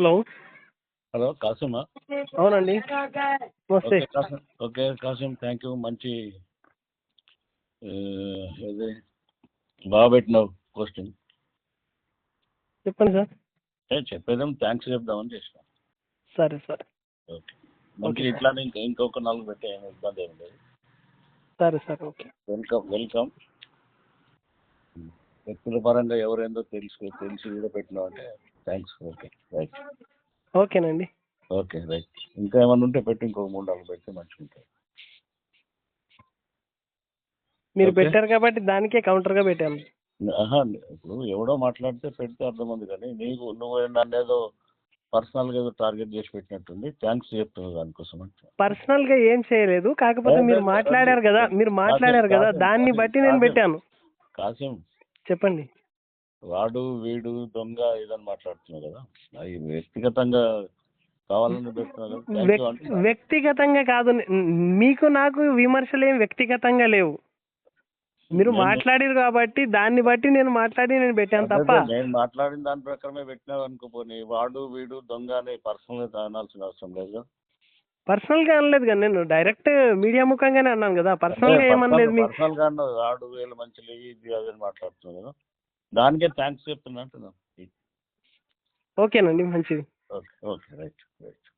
Hello. Hello కాసిమా? అవునండి, నమస్తే. Okay Kasim, okay Kasim, thank you. మంచి ఇది బాగా పెట్టినావు క్వశ్చన్. చెప్పండి సార్. చెప్పేదేం థ్యాంక్స్ చెప్దామని చేసిన. సరే సరే. ఓకే, మంచి ఓకే ఇట్లానే ఇంకొక 4 పెట్టే ఏమి ఇబ్బంది ఏమి లేదు. సరే సార్. ఓకే. Welcome welcome. వ్యక్తుల పరంగా ఎవరేందో తెలిసి కూడా పెట్టినావు అంటే థ్యాంక్స్. Okay right. ఓకేనండి. Okay right. ఇంకా ఏమన్నా ఉంటే పెట్టి ఇంకో 3-4 పెడితే మంచిగా ఉంటుంది. మీరు ఓకే. పెట్టారు కాబట్టి దానికే కౌంటర్గా పెట్టాను. ఆహా, ఇప్పుడు ఎవడో మాట్లాడితే పెడితే అర్థమైంది, కానీ నువ్వు నన్ను ఏదో పర్సనల్గా ఏదో టార్గెట్ చేసి పెట్టినట్టుంది. థ్యాంక్స్ చెప్తున్నావు దానికోసం అంటే. పర్సనల్ గా ఏం చేయలేదు, కాకపోతే మీరు మాట్లాడారు కదా, దాన్ని బట్టి నేను పెట్టాను. కాసిం, చెప్పండి. వాడు వీడు దొంగ ఇదని మాట్లాడుతున్నావు కదా, అది వ్యక్తిగతంగా కావాలని పెడుతున్నావు కదా. థ్యాంక్ యూ అంటే వ్యక్తిగతంగా కాదు, మీకు నాకు విమర్శలు ఏం వ్యక్తిగతంగా లేవు. మీరు మాట్లాడారు కాబట్టి దాన్ని బట్టి నేను పెట్టాను తప్ప. నేను మాట్లాడిన దాని ప్రకారమే పెట్టినావు అనుకోపోని వాడు వీడు దొంగ అని పర్సనల్ గా అనాల్సిన అవసరం లేదు. పర్సనల్ గా అనలేదు కదా, నేను డైరెక్ట్ మీడియా ముఖంగానే అన్నాను కదా, పర్సనల్ గా ఏమనలేదు. పర్సనల్ గా అన్నావు, వాడు వీళ్ళు మంచి ఇది అది మాట్లాడుతున్నావు కదా, దానికే థ్యాంక్స్ చెప్తున్నా అంటున్నాను. ఓకేనండి, మంచిది. Okay okay right right.